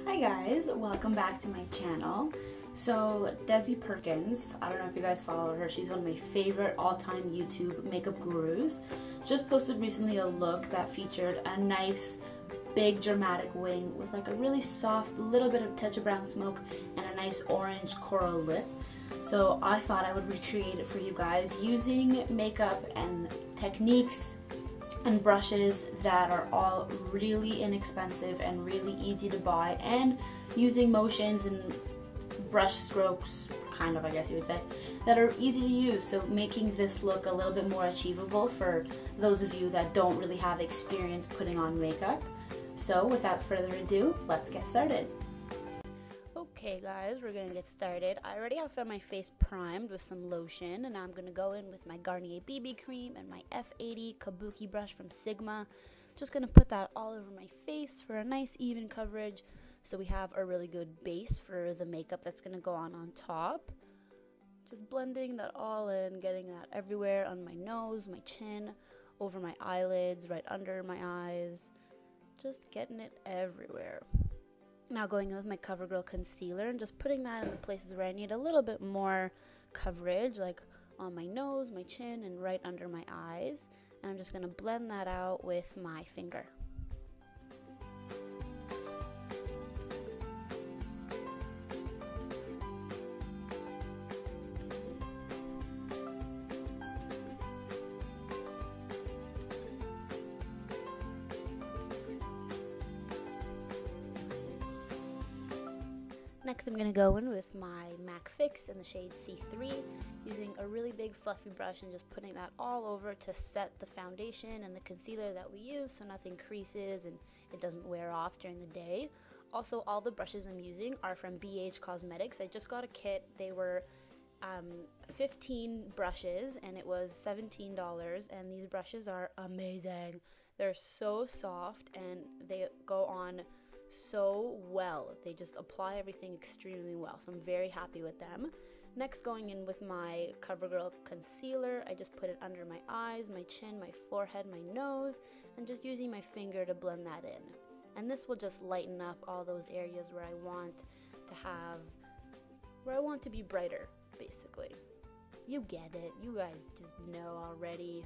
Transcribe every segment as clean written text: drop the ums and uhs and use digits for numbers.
Hi guys, welcome back to my channel. So Desi Perkins, I don't know if you guys follow her, she's one of my favorite all-time YouTube makeup gurus. Just posted recently a look that featured a nice big dramatic wing with like a really soft little bit of touch of brown smoke and a nice orange coral lip. So I thought I would recreate it for you guys using makeup and techniques and brushes that are all really inexpensive and really easy to buy, and using motions and brush strokes, kind of, I guess you would say, that are easy to use, so making this look a little bit more achievable for those of you that don't really have experience putting on makeup. So without further ado, let's get started. Okay guys, we're gonna get started. I already have my face primed with some lotion, and I'm gonna go in with my Garnier BB Cream and my F80 Kabuki brush from Sigma. Just gonna put that all over my face for a nice even coverage, so we have a really good base for the makeup that's gonna go on top. Just blending that all in, getting that everywhere on my nose, my chin, over my eyelids, right under my eyes. Just getting it everywhere. Now going in with my Covergirl concealer and just putting that in the places where I need a little bit more coverage, like on my nose, my chin, and right under my eyes. And I'm just going to blend that out with my finger. Next, I'm going to go in with my MAC Fix in the shade C3, using a really big fluffy brush and just putting that all over to set the foundation and the concealer that we use so nothing creases and it doesn't wear off during the day. Also, all the brushes I'm using are from BH Cosmetics. I just got a kit. They were 15 brushes and it was $17, and these brushes are amazing. They're so soft and they go on so well. They just apply everything extremely well, so I'm very happy with them. Next, going in with my Covergirl concealer, I just put it under my eyes, my chin, my forehead, my nose, and just using my finger to blend that in. And this will just lighten up all those areas where I want to be brighter, basically. You get it. You guys just know already.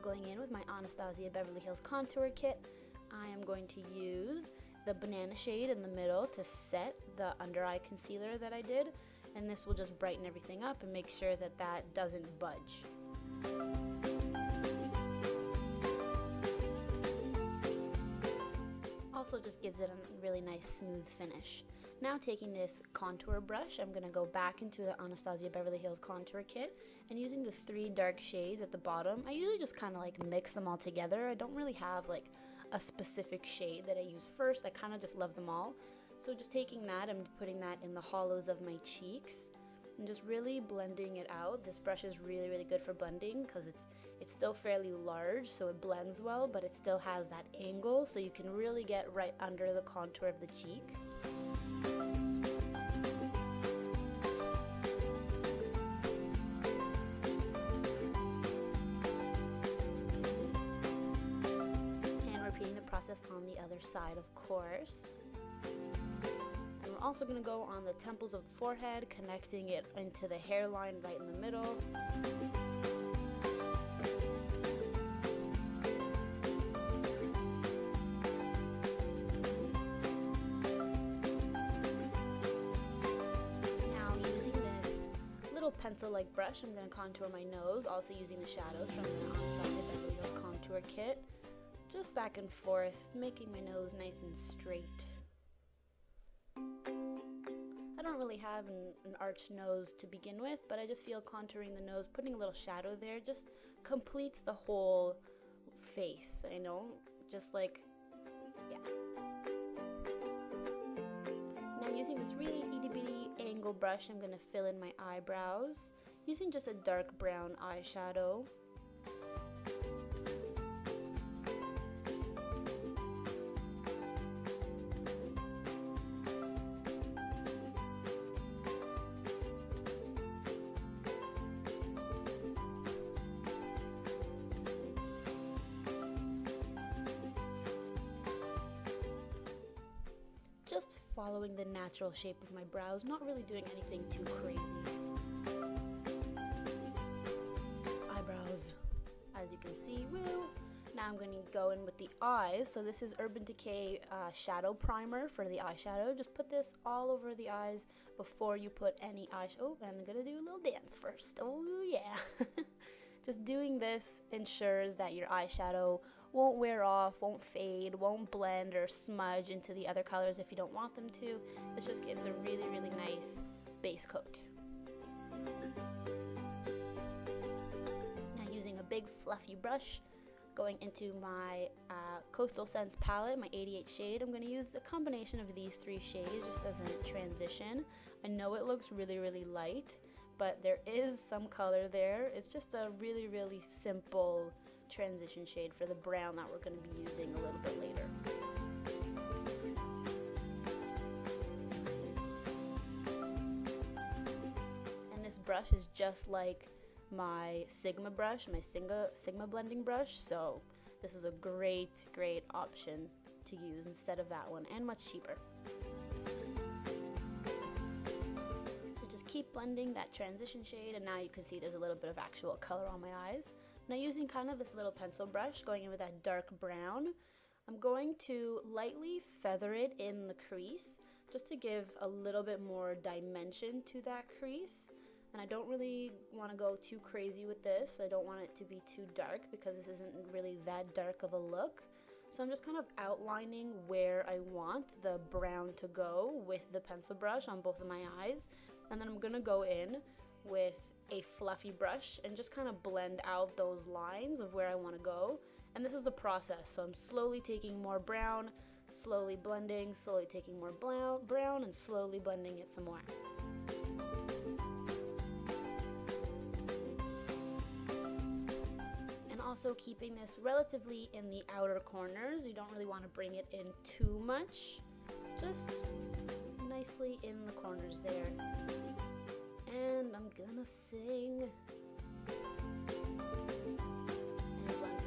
Going in with my Anastasia Beverly Hills Contour Kit, I am going to use the banana shade in the middle to set the under eye concealer that I did, and this will just brighten everything up and make sure that that doesn't budge. Also just gives it a really nice smooth finish. Now taking this contour brush, I'm going to go back into the Anastasia Beverly Hills Contour Kit, and using the 3 dark shades at the bottom, I usually just kind of like mix them all together. I don't really have like a specific shade that I use first. I kind of just love them all. So just taking that and putting that in the hollows of my cheeks and just really blending it out. This brush is really good for blending because it's still fairly large, so it blends well, but it still has that angle, so you can really get right under the contour of the cheek. On the other side, of course. And we're also going to go on the temples of the forehead, connecting it into the hairline right in the middle. Now, using this little pencil-like brush, I'm going to contour my nose, also using the shadows from the Anastasia Beverly Hills Contour Kit. Just back and forth, making my nose nice and straight. I don't really have an arched nose to begin with, but I just feel contouring the nose, putting a little shadow there, just completes the whole face, you know? Just like, yeah. Now using this really itty bitty angle brush, I'm going to fill in my eyebrows, using just a dark brown eyeshadow. following the natural shape of my brows, not really doing anything too crazy. Eyebrows, as you can see, woo! Now I'm going to go in with the eyes. So this is Urban Decay shadow primer for the eyeshadow. Just put this all over the eyes before you put any eyeshadow. Oh, and I'm going to do a little dance first. Oh yeah. Just doing this ensures that your eyeshadow won't wear off, won't fade, won't blend or smudge into the other colors if you don't want them to. This just gives a really, really nice base coat. Now using a big fluffy brush, going into my Coastal Scents palette, my 88 shade, I'm going to use the combination of these three shades just as a transition. I know it looks really, really light, but there is some color there. It's just a really, really simple transition shade for the brown that we're going to be using a little bit later. And this brush is just like my Sigma brush, my Sigma blending brush, so this is a great option to use instead of that one, and much cheaper. So just keep blending that transition shade, and now you can see there's a little bit of actual color on my eyes. Now using kind of this little pencil brush, going in with that dark brown, I'm going to lightly feather it in the crease just to give a little bit more dimension to that crease. And I don't really want to go too crazy with this. I don't want it to be too dark because this isn't really that dark of a look. So I'm just kind of outlining where I want the brown to go with the pencil brush on both of my eyes. And then I'm going to go in with a fluffy brush and just kind of blend out those lines of where I want to go. And this is a process, so I'm slowly taking more brown, slowly blending, slowly taking more brown, and slowly blending it some more. Also keeping this relatively in the outer corners. You don't really want to bring it in too much, just nicely in the corners there. And I'm gonna sing and blend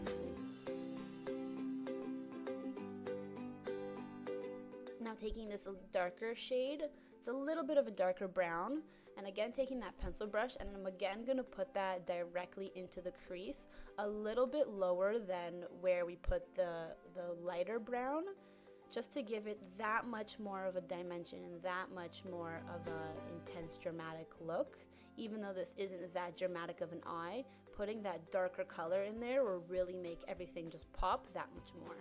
some more. Now taking this darker shade, it's a little bit of a darker brown, and again taking that pencil brush, and I'm again going to put that directly into the crease, a little bit lower than where we put the lighter brown, just to give it that much more of a dimension and that much more of an intense dramatic look. Even though this isn't that dramatic of an eye, putting that darker color in there will really make everything just pop that much more.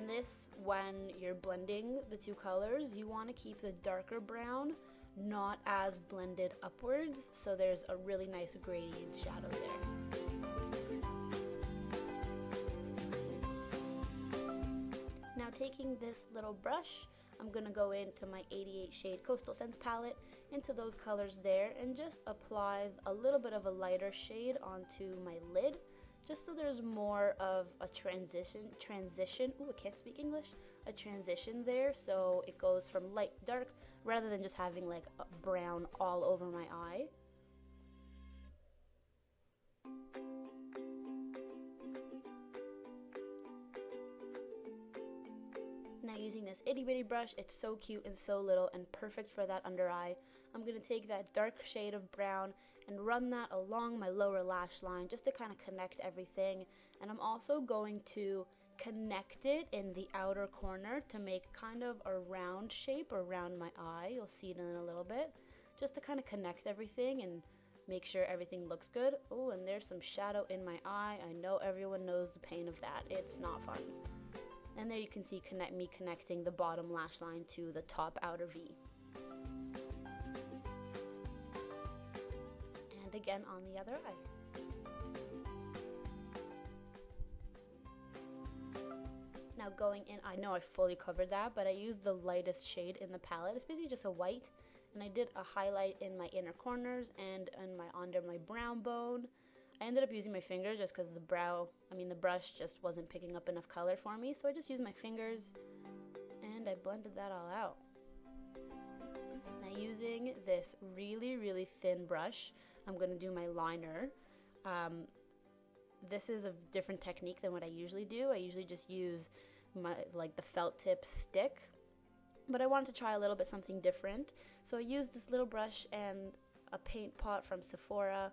This, when you're blending the two colors, you want to keep the darker brown not as blended upwards, so there's a really nice gradient shadow there. Now taking this little brush, I'm going to go into my 88 shade Coastal Scents palette, into those colors there, and just apply a little bit of a lighter shade onto my lid, just so there's more of a transition, ooh, I can't speak English, a transition there, so it goes from light to dark, rather than just having like a brown all over my eye. Now using this itty bitty brush, it's so cute and so little and perfect for that under eye. I'm going to take that dark shade of brown and run that along my lower lash line just to kind of connect everything. And I'm also going to connect it in the outer corner to make kind of a round shape around my eye. You'll see it in a little bit. Just to kind of connect everything and make sure everything looks good. Oh, and there's some shadow in my eye. I know everyone knows the pain of that. It's not fun. And there you can see me connecting the bottom lash line to the top outer V. And again on the other eye. Now going in, I know I fully covered that, but I used the lightest shade in the palette. It's basically just a white, and I did a highlight in my inner corners and under my brown bone. I ended up using my fingers just because the brush just wasn't picking up enough color for me, so I just used my fingers and I blended that all out. Now using this really, really thin brush, I'm going to do my liner. This is a different technique than what I usually do. I usually just use like the felt tip stick, but I wanted to try a little bit something different. So I used this little brush and a paint pot from Sephora,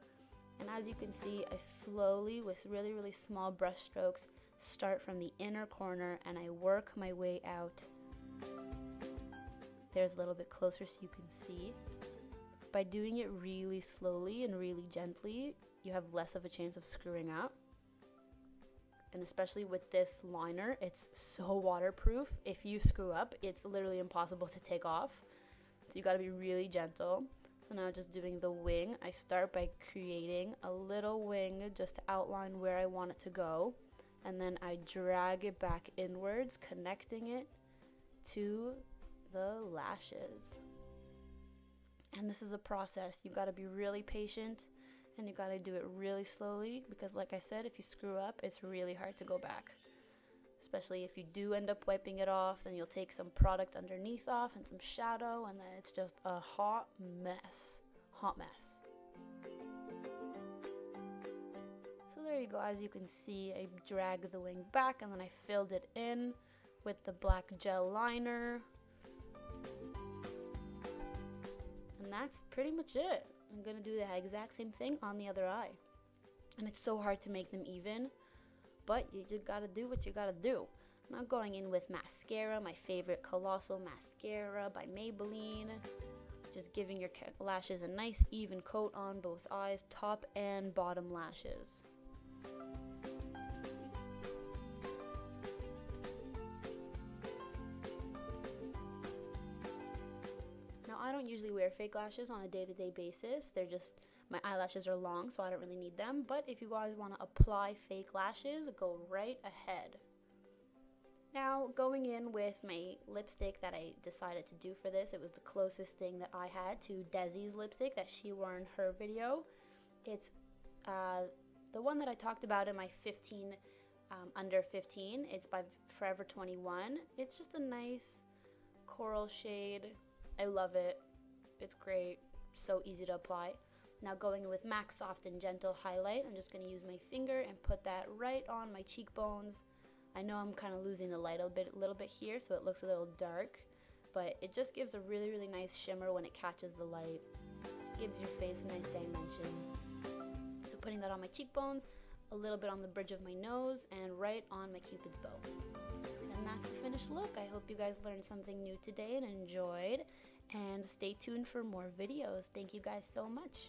and as you can see, I slowly, with really, really small brush strokes, start from the inner corner and I work my way out. There's a little bit closer so you can see. By doing it really slowly and really gently, you have less of a chance of screwing up. And especially with this liner, it's so waterproof. If you screw up, it's literally impossible to take off. So you gotta be really gentle. So now just doing the wing, I start by creating a little wing just to outline where I want it to go. And then I drag it back inwards, connecting it to the lashes. And this is a process. You've gotta be really patient. And you gotta do it really slowly, because like I said, if you screw up, it's really hard to go back. Especially if you do end up wiping it off, then you'll take some product underneath off and some shadow, and then it's just a hot mess. Hot mess. So there you go. As you can see, I dragged the wing back and then I filled it in with the black gel liner. And that's pretty much it. I'm gonna do the exact same thing on the other eye. And it's so hard to make them even, but you just gotta do what you gotta do. Now going in with mascara, my favorite Colossal Mascara by Maybelline. Just giving your lashes a nice even coat on both eyes, top and bottom lashes. Now I don't usually wear fake lashes on a day-to-day basis. They're just, my eyelashes are long, so I don't really need them. But if you guys want to apply fake lashes, go right ahead. Now going in with my lipstick that I decided to do for this, it was the closest thing that I had to Desi's lipstick that she wore in her video. It's the one that I talked about in my 15 under 15. It's by Forever 21. It's just a nice coral shade. I love it. It's great. So easy to apply. Now going in with MAC Soft and Gentle Highlight, I'm just going to use my finger and put that right on my cheekbones. I know I'm kind of losing the light a little bit here, so it looks a little dark, but it just gives a really, really nice shimmer when it catches the light. Gives your face a nice dimension. So putting that on my cheekbones, a little bit on the bridge of my nose, and right on my Cupid's bow. And that's the finished look. I hope you guys learned something new today and enjoyed, and stay tuned for more videos. Thank you guys so much.